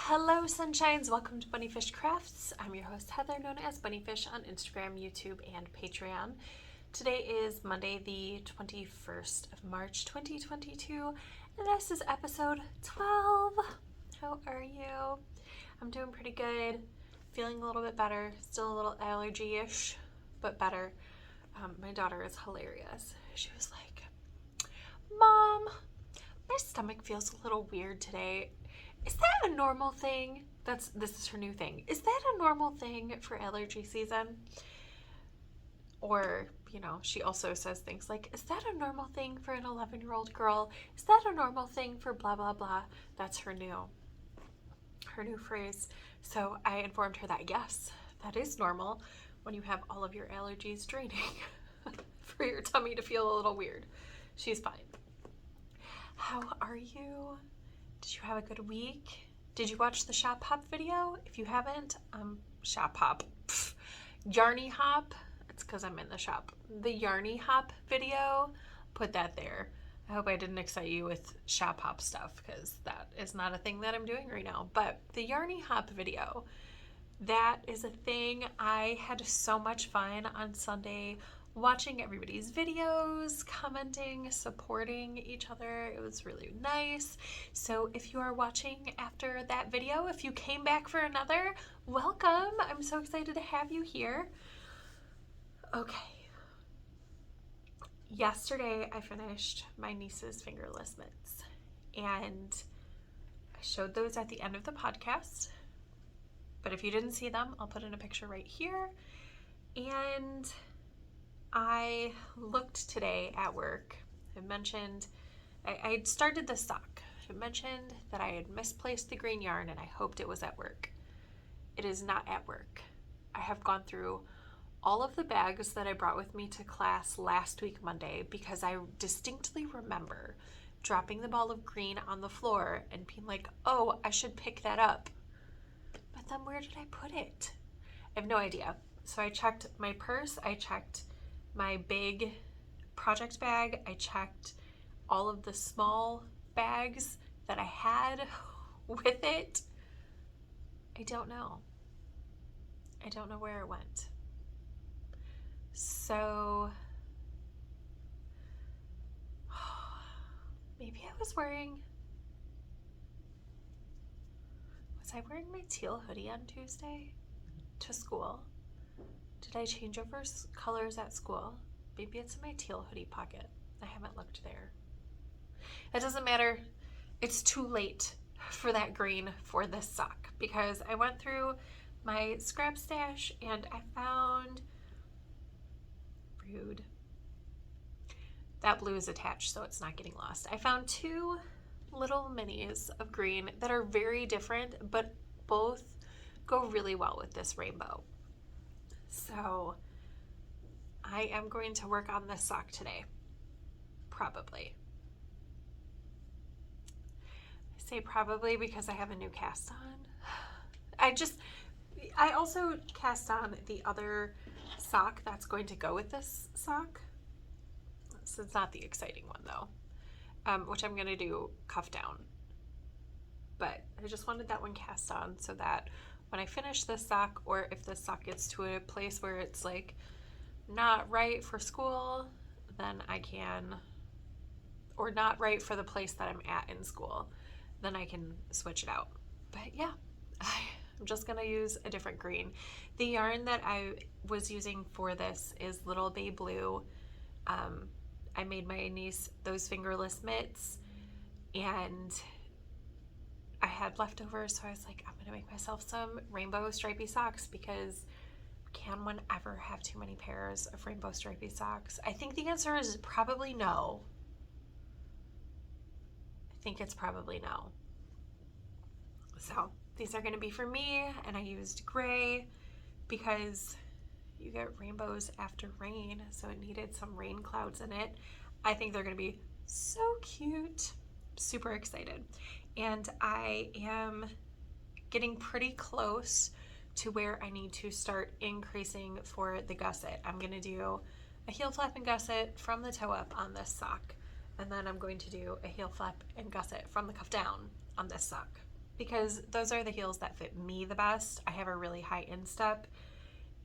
Hello Sunshines, welcome to BunniPhish Crafts. I'm your host Heather, known as BunniPhish on Instagram, YouTube, and Patreon. Today is Monday the 21st of March 2022 and this is episode 12. How are you? I'm doing pretty good, feeling a little bit better, still a little allergy-ish, but better. My daughter is hilarious. She was like, "Mom, my stomach feels a little weird today. Is that a normal thing?" This is her new thing. Is that a normal thing for allergy season? Or, she also says things like, "Is that a normal thing for an 11-year-old girl? Is that a normal thing for blah, blah, blah?" That's her new phrase. So I informed her that, yes, that is normal when you have all of your allergies draining for your tummy to feel a little weird. She's fine. How are you? Did you have a good week? Did you watch the Shop Hop video? If you haven't, Shop Hop. Yarny Hop. It's because I'm in the shop. The Yarny Hop video, put that there. I hope I didn't excite you with Shop Hop stuff because that is not a thing that I'm doing right now. But the Yarny Hop video, that is a thing. I had so much fun on Sunday watching everybody's videos, commenting, supporting each other. It was really nice. So if you are watching after that video, if you came back for another, welcome. I'm so excited to have you here. Okay. Yesterday I finished my niece's fingerless mitts and I showed those at the end of the podcast. But if you didn't see them, I'll put in a picture right here. And I looked today at work. I mentioned I started the sock. I mentioned that I had misplaced the green yarn and I hoped it was at work. It is not at work. I have gone through all of the bags that I brought with me to class last week Monday because I distinctly remember dropping the ball of green on the floor and being like, "Oh, I should pick that up." But then where did I put it? I have no idea. So I checked my purse, I checked my big project bag, I checked all of the small bags that I had with it. I don't know. I don't know where it went. So maybe I was wearing my teal hoodie on Tuesday to school? Did I change over colors at school? Maybe it's in my teal hoodie pocket. I haven't looked there. It doesn't matter. It's too late for that green for this sock because I went through my scrap stash and I found, rude, that blue is attached so it's not getting lost. I found two little minis of green that are very different but both go really well with this rainbow. So I am going to work on this sock today, probably. I say probably because I have a new cast on. I also cast on the other sock that's going to go with this sock. So it's not the exciting one though, which I'm going to do cuff down. But I just wanted that one cast on so that when I finish this sock, or if this sock gets to a place where it's like not right for school, then I can, or not right for the place that I'm at in school, then I can switch it out. But yeah, I'm just gonna use a different green. The yarn that I was using for this is Little Bay Blue. I made my niece those fingerless mitts and I had leftovers, so I was like, I'm gonna make myself some rainbow stripy socks because can one ever have too many pairs of rainbow stripy socks? I think the answer is probably no. I think it's probably no. So these are gonna be for me, and I used gray because you get rainbows after rain, so it needed some rain clouds in it. I think they're gonna be so cute. Super excited. And I am getting pretty close to where I need to start increasing for the gusset. I'm gonna do a heel flap and gusset from the toe up on this sock, and then I'm going to do a heel flap and gusset from the cuff down on this sock. because those are the heels that fit me the best. I have a really high instep,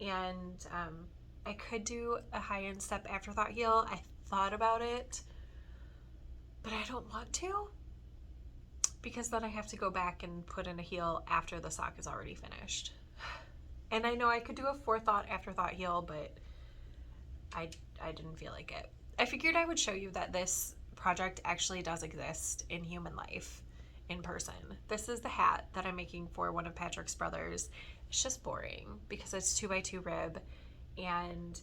and I could do a high instep afterthought heel. I thought about it, but I don't want to, because then I have to go back and put in a heel after the sock is already finished. And I know I could do a forethought afterthought heel, but I didn't feel like it. I figured I would show you that this project actually does exist in human life, in person. This is the hat that I'm making for one of Patrick's brothers. It's just boring because it's 2x2 rib, and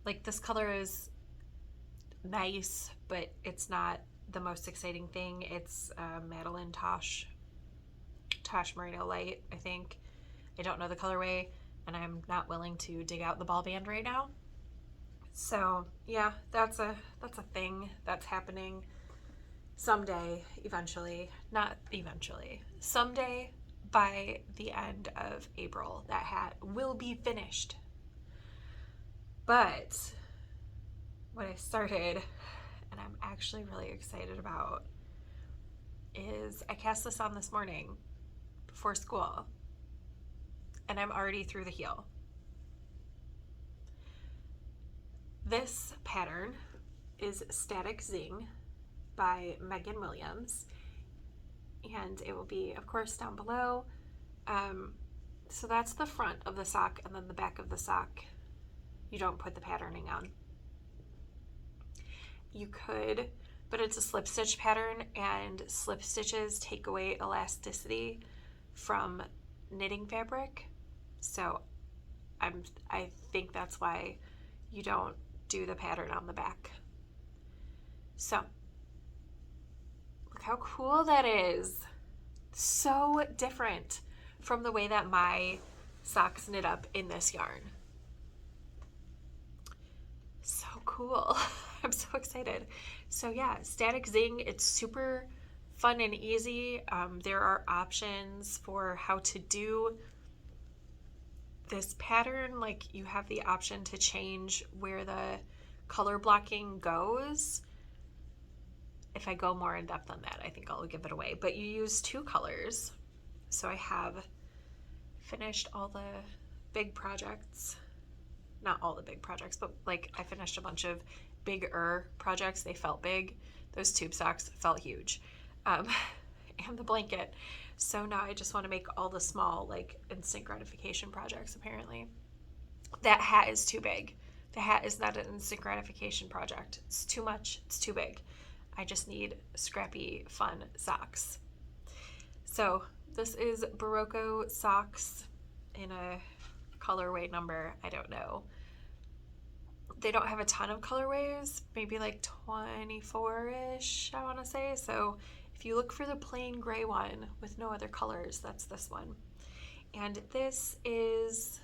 like this color is nice, but it's not the most exciting thing. It's Madeline Tosh Merino Light, I think. I don't know the colorway, and I'm not willing to dig out the ball band right now. So yeah, that's a thing that's happening someday, someday by the end of April. That hat will be finished. But what I started, and I'm actually really excited about, is I cast this on this morning before school, and I'm already through the heel. This pattern is Static Zing by Megan Williams, and it will be, of course, down below. So that's the front of the sock, and then the back of the sock you don't put the patterning on. You could, but it's a slip stitch pattern, and slip stitches take away elasticity from knitting fabric, so I think that's why you don't do the pattern on the back. So look how cool that is. So different from the way that my socks knit up in this yarn. So cool. I'm so excited. So yeah, Static Zing, it's super fun and easy. There are options for how to do this pattern. Like, you have the option to change where the color blocking goes. If I go more in depth on that, I think I'll give it away. But you use 2 colors. So I have finished all the big projects. Not all the big projects, but like I finished a bunch of bigger projects. They felt big. Those tube socks felt huge. And the blanket. So now I just want to make all the small, like, instant gratification projects, apparently. That hat is too big. The hat is not an instant gratification project. It's too much. It's too big. I just need scrappy, fun socks. So this is Barocco socks in a colorway number, I don't know. They don't have a ton of colorways, maybe like 24-ish, I want to say. So if you look for the plain gray one with no other colors, that's this one. And this is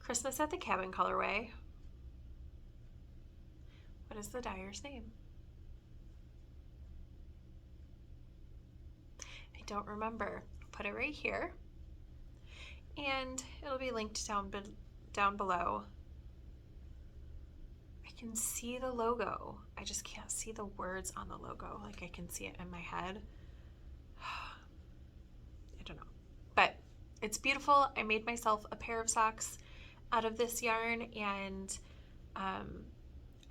Christmas at the Cabin colorway. What is the dyer's name? I don't remember. I'll put it right here, and it'll be linked down below. I can see the logo. I just can't see the words on the logo. Like, I can see it in my head. I don't know, but it's beautiful. I made myself a pair of socks out of this yarn, and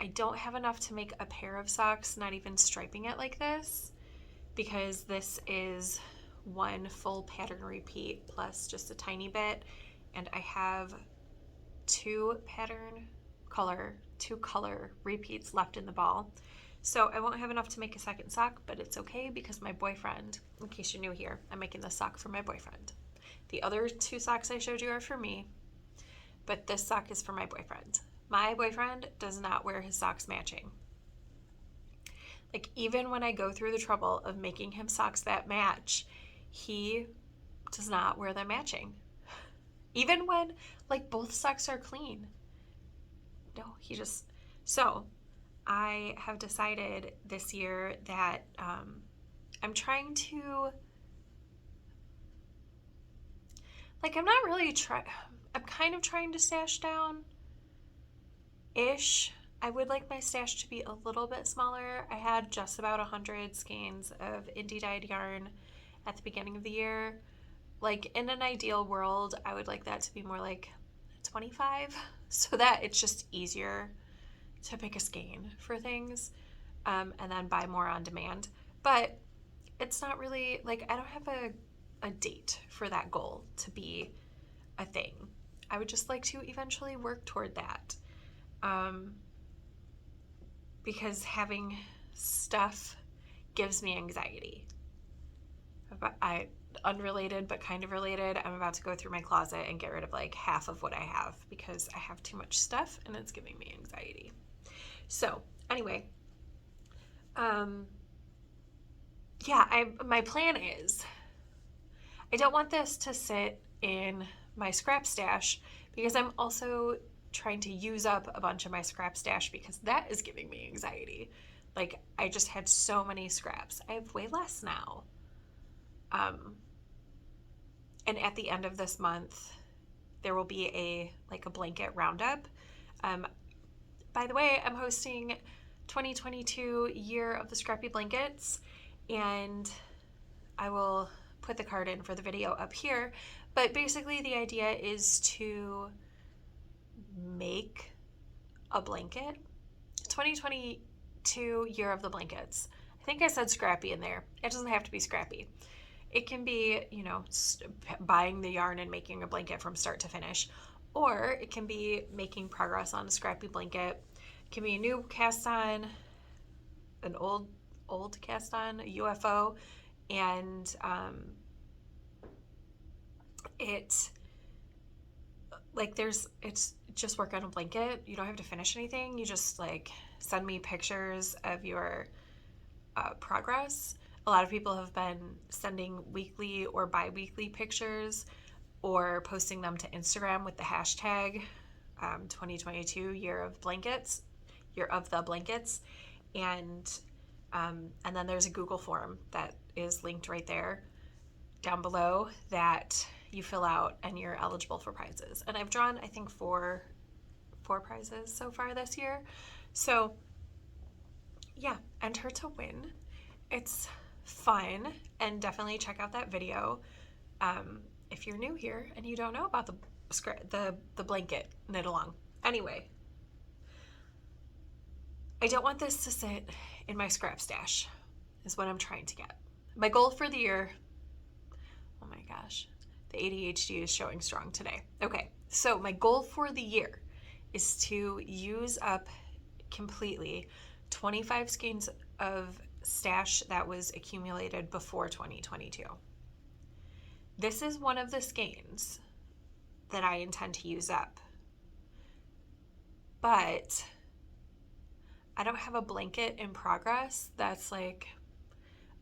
I don't have enough to make a pair of socks, not even striping it like this, because this is one full pattern repeat plus just a tiny bit, and I have two color repeats left in the ball. So I won't have enough to make a second sock, but it's okay because my boyfriend, in case you're new here, I'm making this sock for my boyfriend. The other 2 socks I showed you are for me, but this sock is for my boyfriend. My boyfriend does not wear his socks matching. Like, even when I go through the trouble of making him socks that match, he does not wear them matching. Even when, like, both socks are clean. No, he just... So, I have decided this year that I'm trying to... Like, I'm not really trying... I'm kind of trying to stash down-ish I would like my stash to be a little bit smaller. I had just about 100 skeins of indie dyed yarn at the beginning of the year. Like in an ideal world, I would like that to be more like 25 so that it's just easier to pick a skein for things, and then buy more on demand. But it's not really like I don't have a date for that goal to be a thing. I would just like to eventually work toward that, because having stuff gives me anxiety. Unrelated but kind of related, I'm about to go through my closet and get rid of like half of what I have because I have too much stuff and it's giving me anxiety. So anyway, my plan is I don't want this to sit in my scrap stash because I'm also trying to use up a bunch of my scrap stash because that is giving me anxiety. Like I just had so many scraps. I have way less now. And at the end of this month, there will be a blanket roundup. By the way, I'm hosting 2022 Year of the Scrappy Blankets, and I will put the card in for the video up here. But basically the idea is to make a blanket. 2022 Year of the Blankets. I think I said scrappy in there. It doesn't have to be scrappy. It can be, buying the yarn and making a blanket from start to finish, or it can be making progress on a scrappy blanket. It can be a new cast on, an old cast on, a UFO, and it's just work on a blanket. You don't have to finish anything. You just send me pictures of your progress. A lot of people have been sending weekly or bi-weekly pictures or posting them to Instagram with the hashtag 2022 Year of the Blankets, and then there's a Google form that is linked right there down below that you fill out and you're eligible for prizes. And I've drawn, I think, four prizes so far this year. So yeah, enter to win. It's fun, and definitely check out that video if you're new here and you don't know about the blanket knit along. Anyway, I don't want this to sit in my scrap stash is what I'm trying to get. My goal for the year, oh my gosh, the ADHD is showing strong today. Okay, so my goal for the year is to use up completely 25 skeins of stash that was accumulated before 2022. This is one of the skeins that I intend to use up, but I don't have a blanket in progress that's like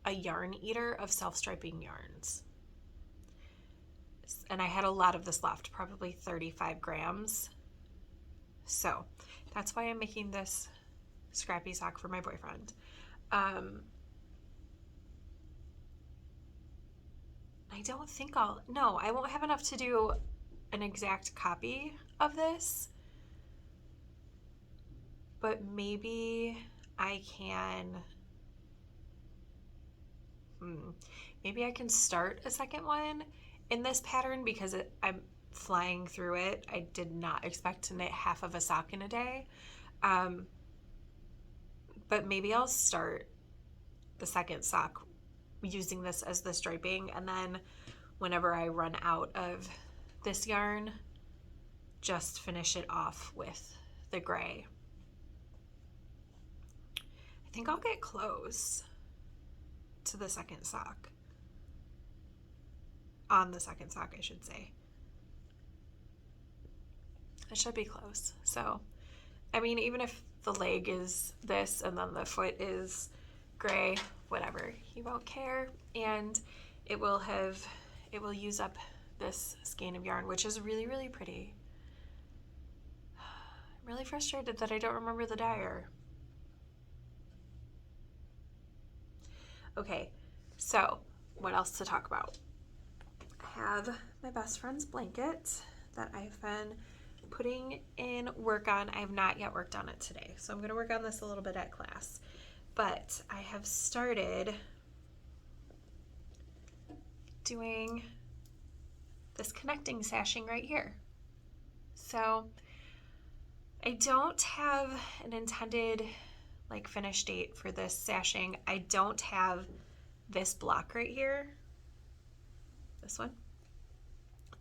a yarn eater of self-striping yarns. And I had a lot of this left, probably 35 grams. So that's why I'm making this scrappy sock for my boyfriend. I don't think I won't have enough to do an exact copy of this, but maybe I can, maybe I can start a second one in this pattern because I'm flying through it. I did not expect to knit half of a sock in a day. But maybe I'll start the second sock using this as the striping, and then whenever I run out of this yarn, just finish it off with the gray. I think I'll get close to the second sock. On the second sock, I should say. I should be close. So, I mean, even if the leg is this and then the foot is gray, whatever, he won't care, and it will use up this skein of yarn, which is really, really pretty. I'm really frustrated that I don't remember the dyer. Okay, so what else to talk about? I have my best friend's blanket that I've been putting in work on. I have not yet worked on it today, so I'm going to work on this a little bit at class. But I have started doing this connecting sashing right here. So I don't have an intended like finish date for this sashing. I don't have this block right here, this one,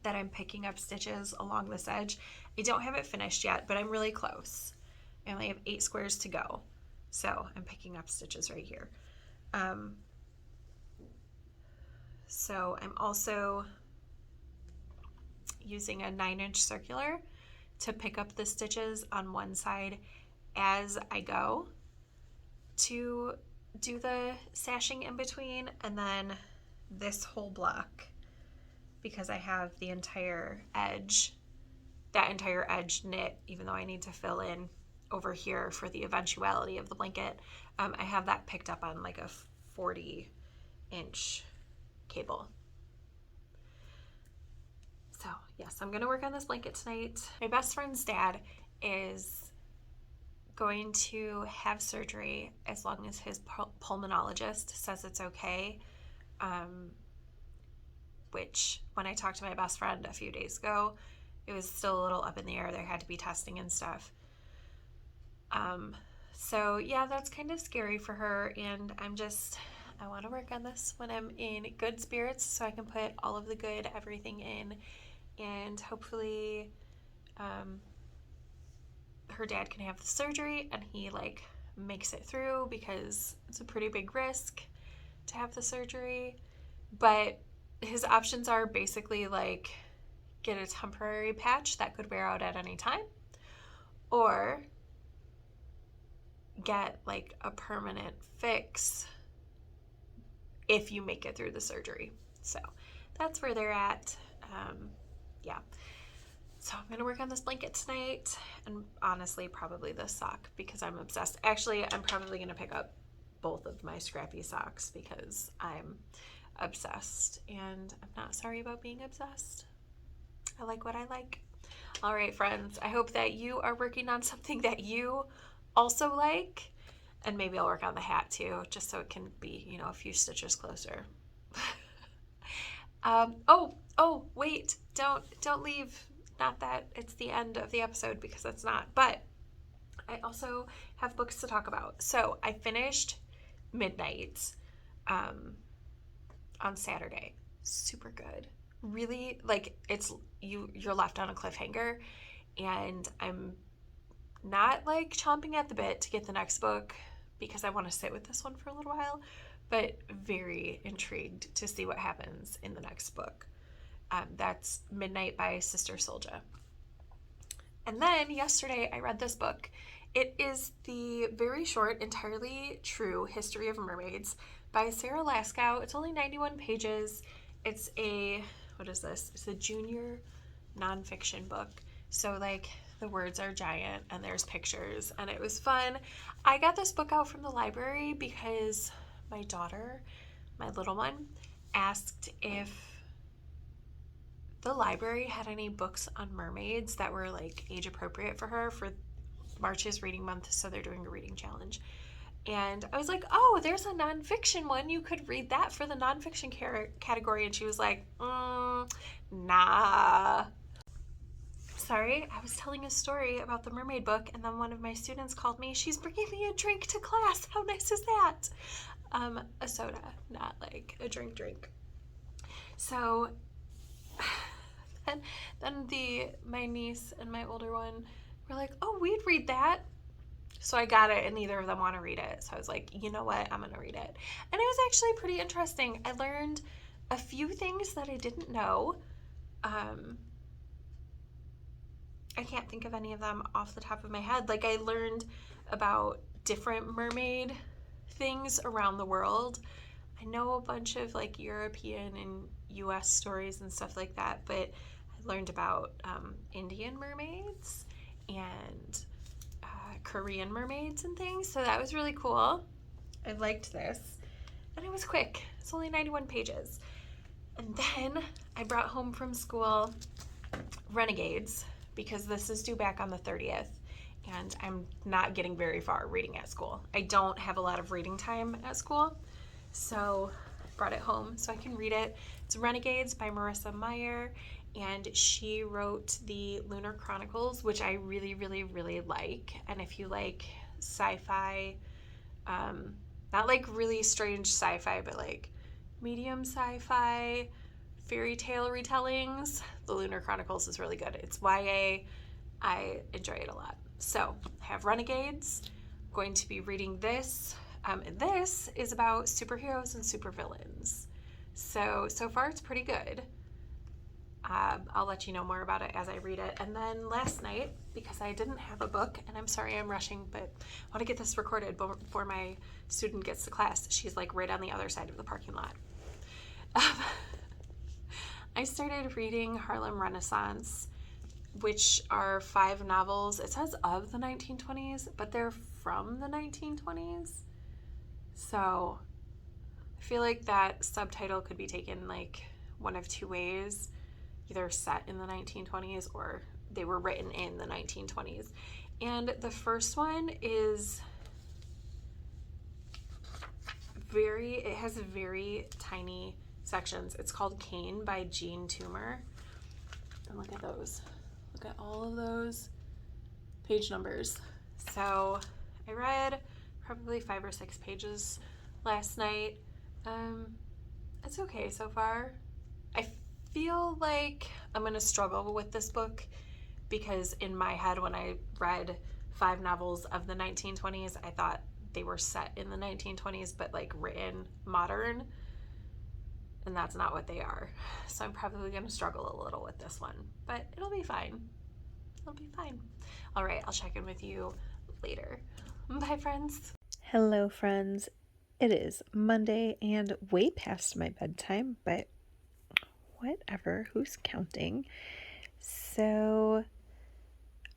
that I'm picking up stitches along this edge. I don't have it finished yet, but I'm really close. I only have 8 squares to go. So I'm picking up stitches right here. So I'm also using a 9-inch circular to pick up the stitches on one side as I go to do the sashing in between, and then this whole block, because I have the entire edge, that entire edge knit, even though I need to fill in over here for the eventuality of the blanket, I have that picked up on like a 40-inch cable. So yes, I'm gonna work on this blanket tonight. My best friend's dad is going to have surgery as long as his pulmonologist says it's okay, which when I talked to my best friend a few days ago, it was still a little up in the air. There had to be testing and stuff. So yeah, that's kind of scary for her, and I want to work on this when I'm in good spirits so I can put all of the good everything in, and hopefully her dad can have the surgery and he like makes it through, because it's a pretty big risk to have the surgery. But his options are basically like get a temporary patch that could wear out at any time, or get like a permanent fix if you make it through the surgery. So that's where they're at. Yeah. So I'm going to work on this blanket tonight, and honestly probably this sock, because I'm obsessed. Actually, I'm probably going to pick up both of my scrappy socks because I'm obsessed, and I'm not sorry about being obsessed. I like what I like. All right, friends, I hope that you are working on something that you also like, and maybe I'll work on the hat too, just so it can be, you know, a few stitches closer. Oh, wait, don't leave. Not that it's the end of the episode, because it's not, but I also have books to talk about. So I finished Midnight on Saturday. Super good. Really, like, it's you're left on a cliffhanger, and I'm not like chomping at the bit to get the next book because I want to sit with this one for a little while, but very intrigued to see what happens in the next book. That's Midnight by Sister Solja. And then yesterday I read this book. It is the very short, entirely true History of Mermaids by Sarah Laskow. It's only 91 pages. It's a, what is this? It's a junior nonfiction book. So like the words are giant and there's pictures, and it was fun. I got this book out from the library because my daughter, my little one, asked if the library had any books on mermaids that were like age appropriate for her, for March's reading month, so they're doing a reading challenge. And I was like, oh, there's a nonfiction one. You could read that for the nonfiction category. And she was like, nah. Sorry, I was telling a story about the mermaid book, and then one of my students called me. She's bringing me a drink to class. How nice is that? A soda, not like a drink. So then my niece and my older one were like, oh, we'd read that. So I got it, and neither of them want to read it. So I was like, you know what? I'm going to read it. And it was actually pretty interesting. I learned a few things that I didn't know. I can't think of any of them off the top of my head. Like, I learned about different mermaid things around the world. I know a bunch of like European and US stories and stuff like that, but I learned about Indian mermaids and Korean mermaids and things. So that was really cool. I liked this. And it was quick. It's only 91 pages. And then I brought home from school Renegades because this is due back on the 30th and I'm not getting very far reading at school. I don't have a lot of reading time at school, so I brought it home so I can read it. It's Renegades by Marissa Meyer, and she wrote the Lunar Chronicles, which I really, really, really like. And if you like sci-fi, not like really strange sci-fi, but like medium sci-fi, fairy tale retellings, the Lunar Chronicles is really good. It's YA. I enjoy it a lot. So I have Renegades. I'm going to be reading this. This is about superheroes and supervillains. So far it's pretty good. I'll let you know more about it as I read it. And then last night, because I didn't have a book, and I'm sorry I'm rushing, but I want to get this recorded before my student gets to class. She's like right on the other side of the parking lot. I started reading Harlem Renaissance, which are 5 novels. It says of the 1920s, but they're from the 1920s. So I feel like that subtitle could be taken like one of 2 ways. Either set in the 1920s or they were written in the 1920s. And the first one is it has very tiny sections. It's called Cain by Jean Toomer. And look at those. Look at all of those page numbers. So I read probably 5 or 6 pages last night. It's okay so far. I feel like I'm going to struggle with this book because in my head when I read 5 novels of the 1920s, I thought they were set in the 1920s but like written modern, and that's not what they are. So I'm probably going to struggle a little with this one, but it'll be fine. It'll be fine. All right, I'll check in with you later. Bye, friends. Hello, friends. It is Monday and way past my bedtime, but whatever, who's counting? So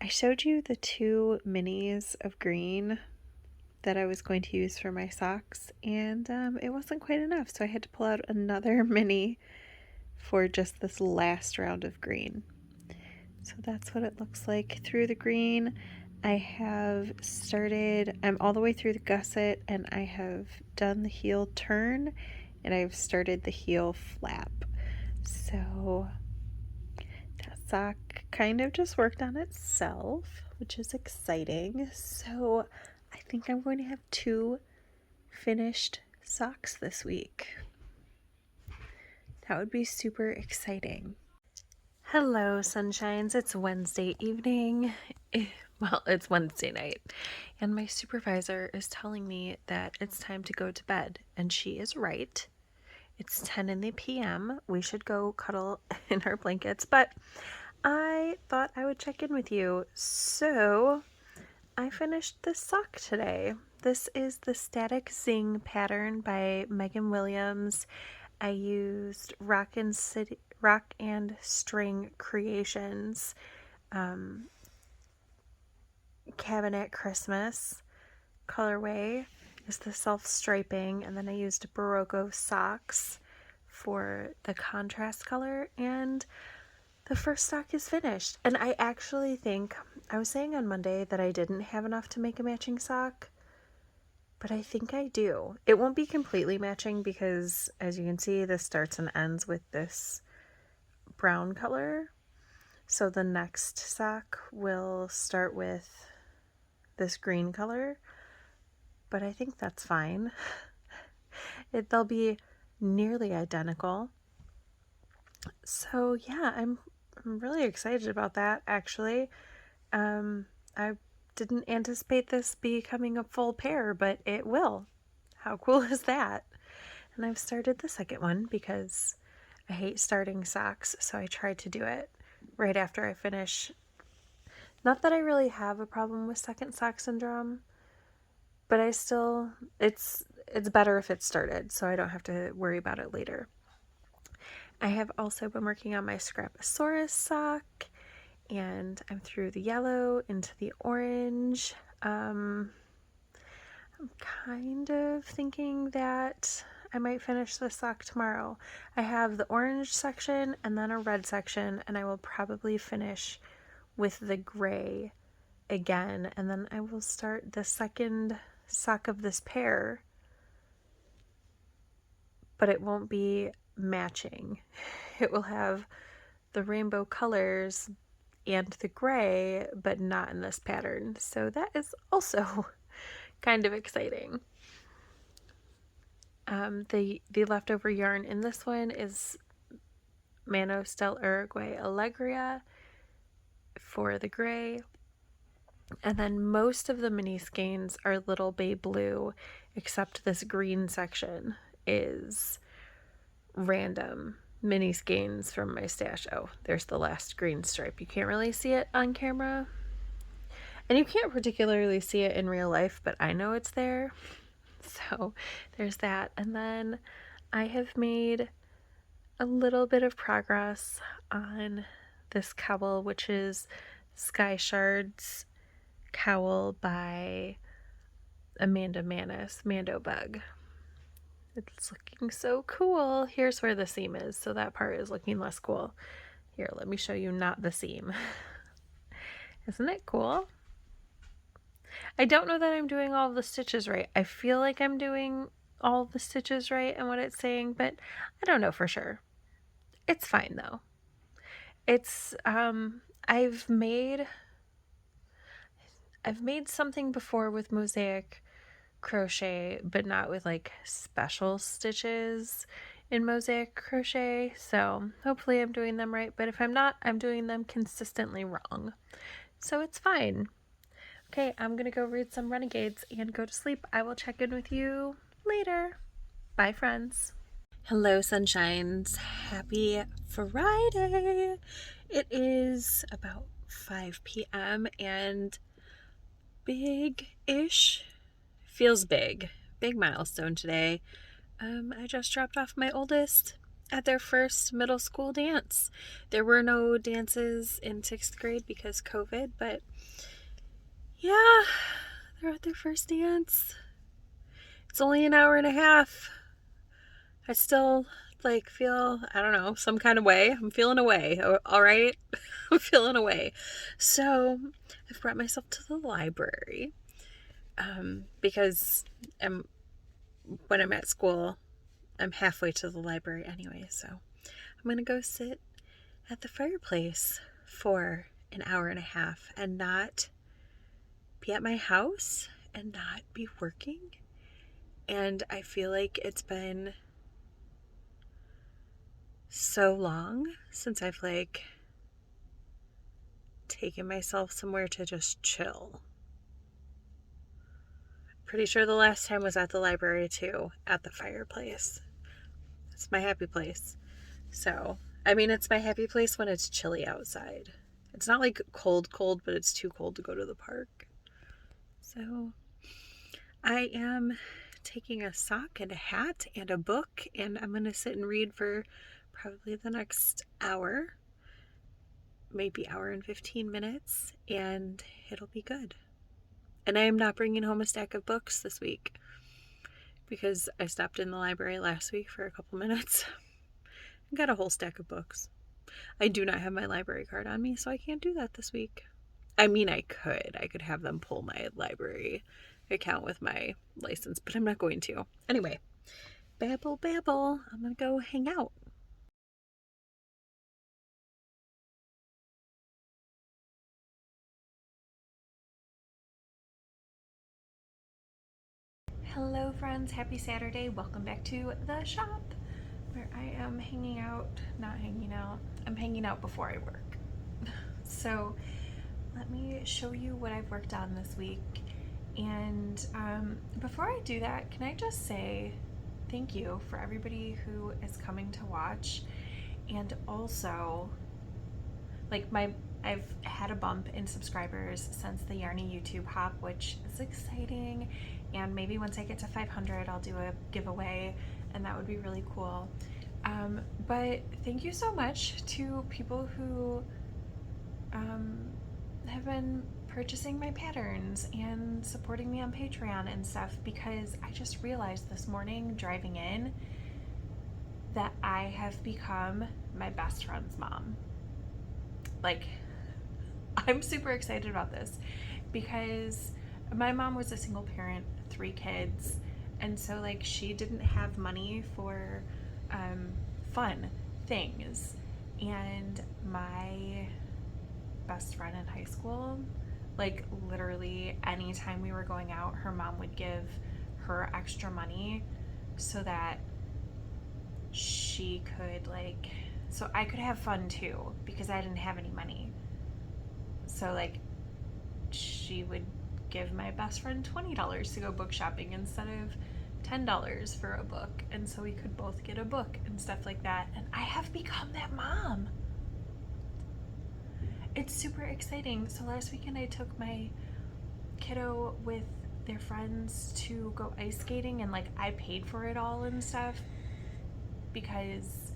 I showed you the 2 minis of green that I was going to use for my socks, and it wasn't quite enough, so I had to pull out another mini for just this last round of green. So that's what it looks like through the green. I'm all the way through the gusset, and I have done the heel turn, and I've started the heel flap. So that sock kind of just worked on itself, which is exciting. So I think I'm going to have 2 finished socks this week. That would be super exciting. Hello, sunshines. It's Wednesday evening. Well, it's Wednesday night, and my supervisor is telling me that it's time to go to bed, and she is right. It's 10 in the p.m. We should go cuddle in our blankets, but I thought I would check in with you. So I finished this sock today. This is the Static Zing pattern by Megan Williams. I used Rock and String Creations Cabinet Christmas colorway is the self-striping, and then I used Barocco socks for the contrast color, and the first sock is finished. And I actually think, I was saying on Monday that I didn't have enough to make a matching sock, but I think I do. It won't be completely matching because, as you can see, this starts and ends with this brown color. So the next sock will start with this green color, but I think that's fine. They'll be nearly identical. So yeah, I'm really excited about that, actually. I didn't anticipate this becoming a full pair, but it will. How cool is that? And I've started the second one because I hate starting socks, so I tried to do it right after I finish. Not that I really have a problem with second sock syndrome, but it's better if it's started, so I don't have to worry about it later. I have also been working on my Scrapasaurus sock, and I'm through the yellow into the orange. I'm kind of thinking that I might finish this sock tomorrow. I have the orange section and then a red section, and I will probably finish with the gray again, and then I will start the second sock of this pair, but it won't be matching. It will have the rainbow colors and the gray, but not in this pattern. So that is also kind of exciting. The leftover yarn in this one is Manos del Uruguay Alegria for the gray. And then most of the mini skeins are Little Bay Blue, except this green section is random mini skeins from my stash. Oh, there's the last green stripe. You can't really see it on camera. And you can't particularly see it in real life, but I know it's there. So there's that. And then I have made a little bit of progress on this cowl, which is Skyshard's Cowl by Amanda Manis, Mando Bug. It's looking so cool. Here's where the seam is, so that part is looking less cool. Here, let me show you not the seam. Isn't it cool? I don't know that I'm doing all the stitches right. I feel like I'm doing all the stitches right and what it's saying, but I don't know for sure. It's fine though. It's I've made something before with Mosaic crochet, but not with like special stitches in Mosaic crochet, so hopefully I'm doing them right, but if I'm not, I'm doing them consistently wrong, so it's fine. Okay, I'm gonna go read some Renegades and go to sleep. I will check in with you later. Bye, friends. Hello, sunshines. Happy Friday. It is about 5 p.m. and big-ish. Feels big. Big milestone today. I just dropped off my oldest at their first middle school dance. There were no dances in 6th grade because COVID, but yeah, they're at their first dance. It's only an hour and a half. I still feel, I don't know, some kind of way. I'm feeling away. All right. I'm feeling away. So I've brought myself to the library. Because when I'm at school, I'm halfway to the library anyway, so I'm going to go sit at the fireplace for an hour and a half and not be at my house and not be working. And I feel like it's been so long since I've taken myself somewhere to just chill. Pretty sure the last time was at the library too, at the fireplace. It's my happy place. So, I mean, it's my happy place when it's chilly outside. It's not cold, but it's too cold to go to the park. So, I am taking a sock and a hat and a book, and I'm going to sit and read for probably the next hour, maybe hour and 15 minutes, and it'll be good. And I am not bringing home a stack of books this week because I stopped in the library last week for a couple minutes and got a whole stack of books. I do not have my library card on me, so I can't do that this week. I mean, I could have them pull my library account with my license, but I'm not going to. Anyway, babble. I'm gonna go hang out. Hello friends, happy Saturday. Welcome back to the shop where I am I'm hanging out before I work. So let me show you what I've worked on this week. And before I do that, can I just say thank you for everybody who is coming to watch. And also, I've had a bump in subscribers since the Yarny YouTube hop, which is exciting. And maybe once I get to 500, I'll do a giveaway, and that would be really cool. But thank you so much to people who have been purchasing my patterns and supporting me on Patreon and stuff, because I just realized this morning driving in that I have become my best friend's mom. I'm super excited about this because my mom was a single parent, 3 kids, and so like she didn't have money for fun things. And my best friend in high school, like literally anytime we were going out, her mom would give her extra money so that she could like, so I could have fun too because I didn't have any money. So like she would give my best friend $20 to go book shopping instead of $10 for a book, and so we could both get a book and stuff like that. And I have become that mom. It's super exciting. So last weekend I took my kiddo with their friends to go ice skating, and like I paid for it all and stuff because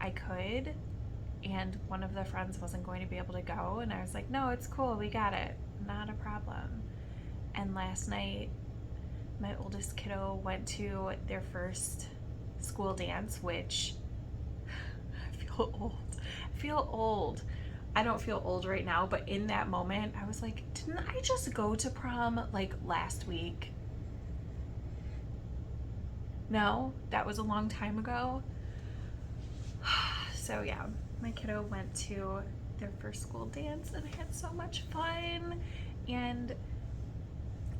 I could, and one of the friends wasn't going to be able to go, and I was like, no, it's cool, we got it, not a problem. And last night my oldest kiddo went to their first school dance, which I feel old. I don't feel old right now, but in that moment I was like, didn't I just go to prom like last week? No, that was a long time ago. So yeah, my kiddo went to their first school dance and I had so much fun. And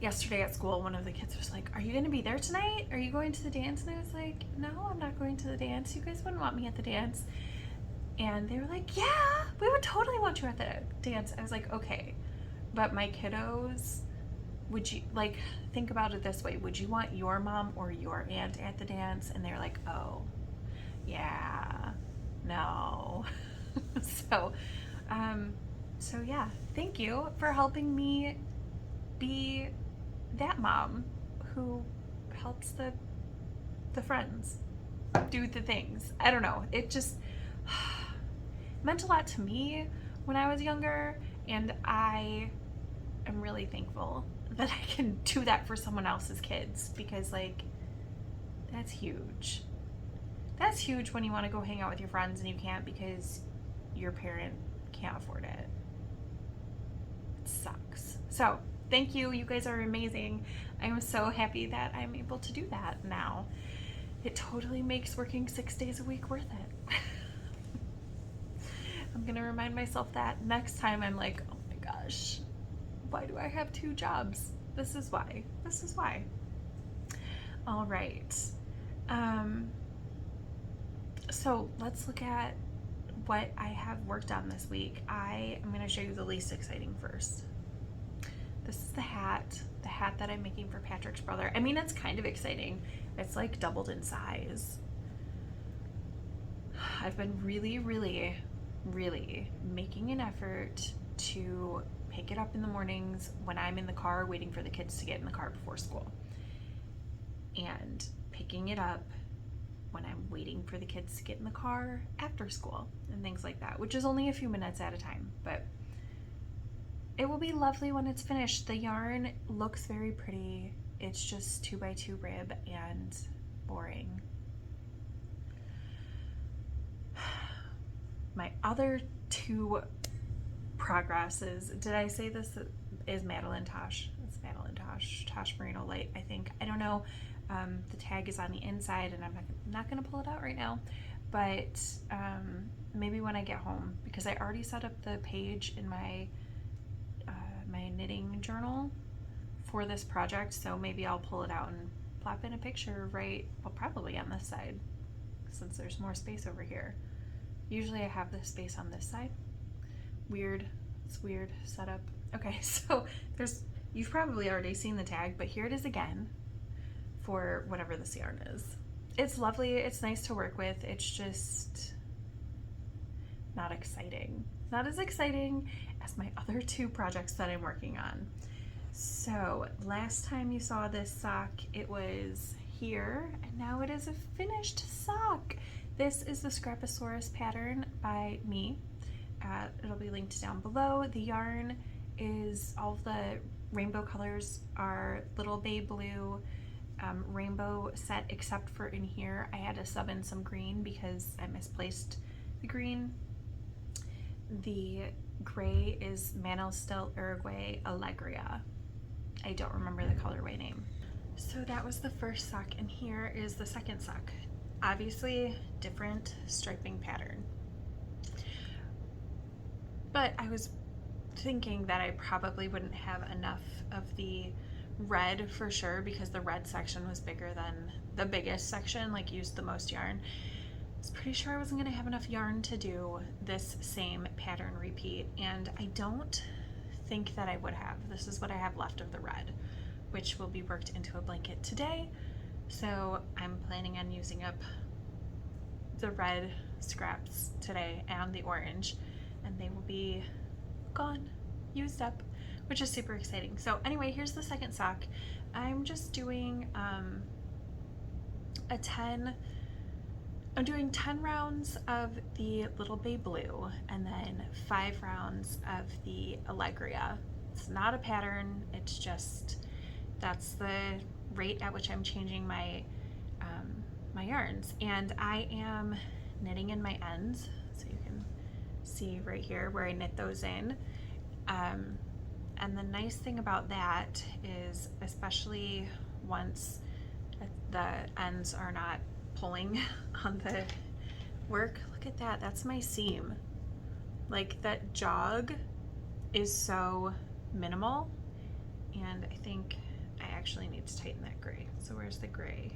yesterday at school, one of the kids was like, are you going to be there tonight? Are you going to the dance? And I was like, no, I'm not going to the dance. You guys wouldn't want me at the dance. And they were like, yeah, we would totally want you at the dance. I was like, okay, but my kiddos, would you, like, think about it this way. Would you want your mom or your aunt at the dance? And they're like, oh, yeah, no. So yeah, thank you for helping me be that mom who helps the friends do the things. I don't know, it just meant a lot to me when I was younger, and I am really thankful that I can do that for someone else's kids, because like that's huge. That's huge when you want to go hang out with your friends and you can't because your parent can't afford it. It sucks. So thank you. You guys are amazing. I am so happy that I'm able to do that now. It totally makes working 6 days a week worth it. I'm gonna remind myself that next time I'm like, oh my gosh, why do I have 2 jobs? This is why. This is why. All right. So let's look at what I have worked on this week. I am gonna show you the least exciting first. This is the hat that I'm making for Patrick's brother. I mean, it's kind of exciting. It's like doubled in size. I've been really making an effort to pick it up in the mornings when I'm in the car waiting for the kids to get in the car before school, and picking it up when I'm waiting for the kids to get in the car after school and things like that, which is only a few minutes at a time, but it will be lovely when it's finished. The yarn looks very pretty. It's just 2x2 rib and boring. My other 2 progresses, did I say this is Madeline Tosh? It's Madeline Tosh Merino Light, I think. I don't know. The tag is on the inside and I'm not going to pull it out right now, but maybe when I get home, because I already set up the page in my my knitting journal for this project, so maybe I'll pull it out and plop in a picture right, well, probably on this side since there's more space over here. Usually I have the space on this side. Weird. It's weird setup. Okay, so you've probably already seen the tag, but here it is again for whatever this yarn is. It's lovely. It's nice to work with. It's just not exciting. Not as exciting as my other 2 projects that I'm working on. So last time you saw this sock, it was here, and now it is a finished sock. This is the Scrapasaurus pattern by me. It'll be linked down below. The yarn is, all of the rainbow colors are Little Bay Blue, rainbow set, except for in here I had to sub in some green because I misplaced the green. The gray is Manostil Uruguay Allegria. I don't remember the colorway name. So that was the first sock, and here is the second sock. Obviously different striping pattern. But I was thinking that I probably wouldn't have enough of the red for sure, because the red section was bigger than the biggest section, like used the most yarn. I was pretty sure I wasn't going to have enough yarn to do this same pattern repeat, and I don't think that I would have. This is what I have left of the red, which will be worked into a blanket today. So I'm planning on using up the red scraps today and the orange, and they will be gone, used up, which is super exciting. So anyway, here's the second sock. I'm just doing I'm doing 10 rounds of the Little Bay Blue and then 5 rounds of the Allegria. It's not a pattern, it's just, that's the rate at which I'm changing my my yarns. And I am knitting in my ends, so you can see right here where I knit those in. And the nice thing about that is, especially once the ends are not pulling on the work, look at that, that's my seam. Like, that jog is so minimal, and I think I actually need to tighten that gray. So where's the gray?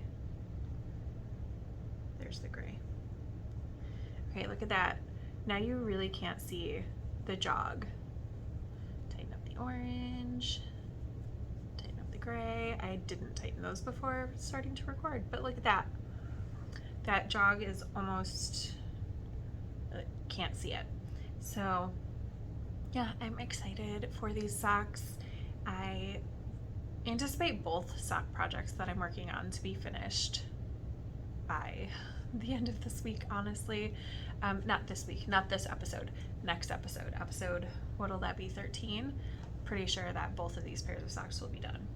There's the gray. Okay, look at that. Now you really can't see the jog. Tighten up the orange, tighten up the gray. I didn't tighten those before starting to record, but look at that. That jog is almost, can't see it. So yeah, I'm excited for these socks. I anticipate both sock projects that I'm working on to be finished by the end of this week, honestly. Not this week, not this episode, next episode, what'll that be, 13? Pretty sure that both of these pairs of socks will be done.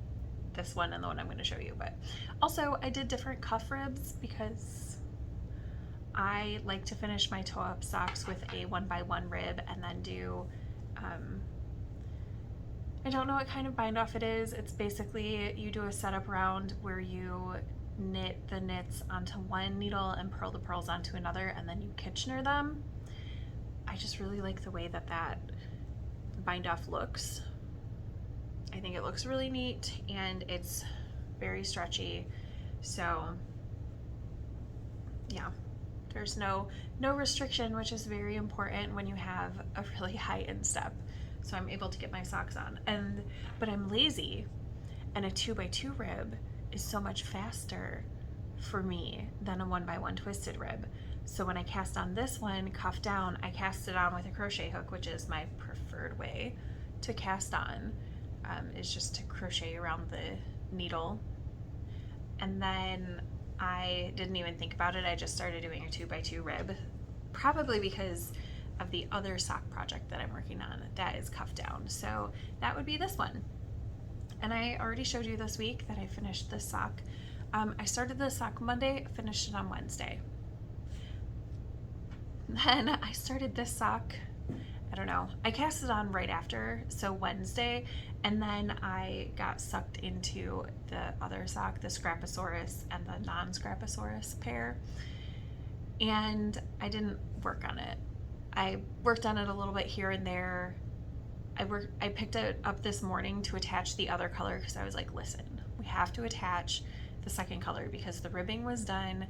This one and the one I'm going to show you. But also I did different cuff ribs because I like to finish my toe-up socks with a 1x1 rib and then do, I don't know what kind of bind off it is. It's basically, you do a setup round where you knit the knits onto one needle and purl the pearls onto another, and then you Kitchener them. I just really like the way that that bind off looks. I think it looks really neat, and it's very stretchy. So yeah, there's no restriction, which is very important when you have a really high instep. So I'm able to get my socks on, but I'm lazy, and a 2x2 rib is so much faster for me than a 1x1 twisted rib. So when I cast on this one, cuff down, I cast it on with a crochet hook, which is my preferred way to cast on, is just to crochet around the needle. And then I didn't even think about it. I just started doing a 2x2 rib, probably because of the other sock project that I'm working on that is cuff down. So that would be this one. And I already showed you this week that I finished this sock. I started this sock Monday, finished it on Wednesday. Then I started this sock, I don't know, I cast it on right after, so Wednesday, and then I got sucked into the other sock, the Scrapasaurus and the non-Scrapasaurus pair, and I didn't work on it. I worked on it a little bit here and there. I picked it up this morning to attach the other color because I was like, listen, we have to attach the second color because the ribbing was done,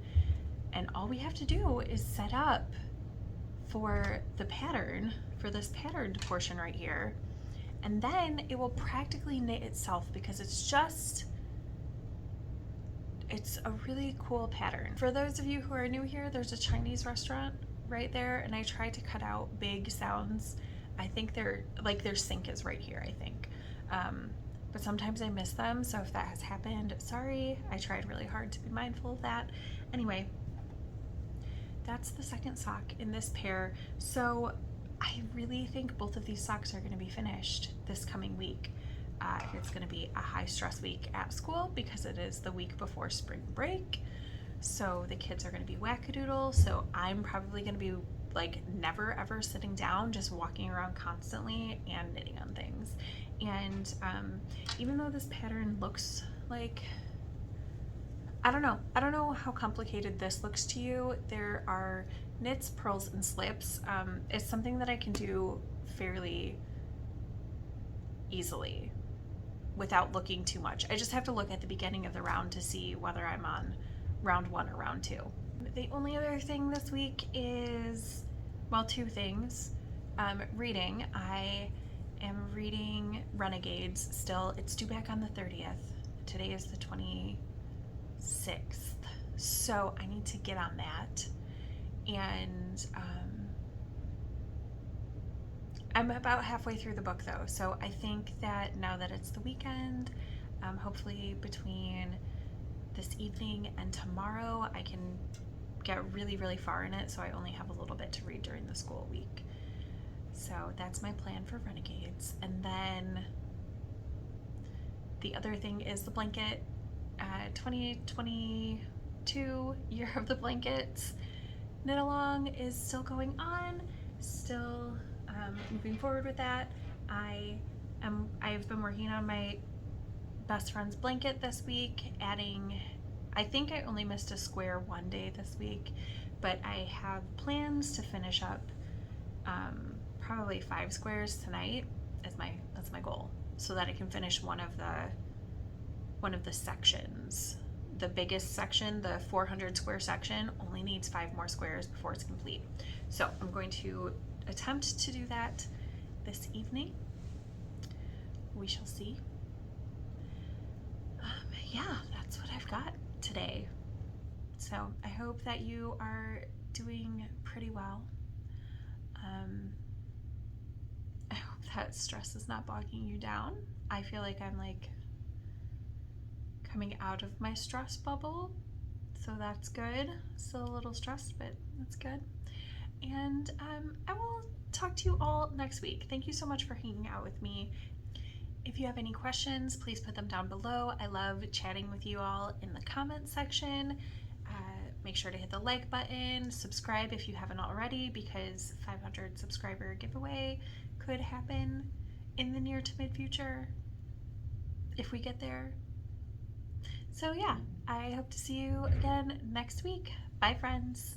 and all we have to do is set up for the pattern, for this patterned portion right here, and then it will practically knit itself because it's a really cool pattern. For those of you who are new here, there's a Chinese restaurant right there, and I tried to cut out big sounds. I think their sink is right here, I think. But sometimes I miss them, so if that has happened, sorry. I tried really hard to be mindful of that. Anyway, that's the second sock in this pair. So I really think both of these socks are going to be finished this coming week. It's going to be a high stress week at school because it is the week before spring break. So the kids are going to be wackadoodle. So I'm probably going to be like never ever sitting down, just walking around constantly and knitting on things. And even though this pattern looks like, I don't know how complicated this looks to you. There are knits, purls, and slips. It's something that I can do fairly easily without looking too much. I just have to look at the beginning of the round to see whether I'm on round 1 or round 2. The only other thing this week is, well, 2 things. Reading. I am reading Renegades still. It's due back on the 30th. Today is the 26th. So I need to get on that. And I'm about halfway through the book though. So I think that now that it's the weekend, hopefully between this evening and tomorrow, I can get really, really far in it, so I only have a little bit to read during the school week. So that's my plan for Renegades. And then the other thing is the blanket. 2022 Year of the Blankets knit along is still going on, still moving forward with that. I've been working on my best friend's blanket this week, adding, I think I only missed a square one day this week, but I have plans to finish up probably 5 squares tonight. That's my goal, so that I can finish one of the sections. The biggest section, the 400 square section, only needs 5 more squares before it's complete. So I'm going to attempt to do that this evening. We shall see. Yeah, that's what I've got today. So I hope that you are doing pretty well. I hope that stress is not bogging you down. I feel like I'm like coming out of my stress bubble, so that's good. Still a little stressed, but that's good. And I will talk to you all next week. Thank you so much for hanging out with me. If you have any questions, please put them down below. I love chatting with you all in the comments section. Make sure to hit the like button, subscribe if you haven't already, because 500 subscriber giveaway could happen in the near to mid future if we get there. So yeah, I hope to see you again next week. Bye friends.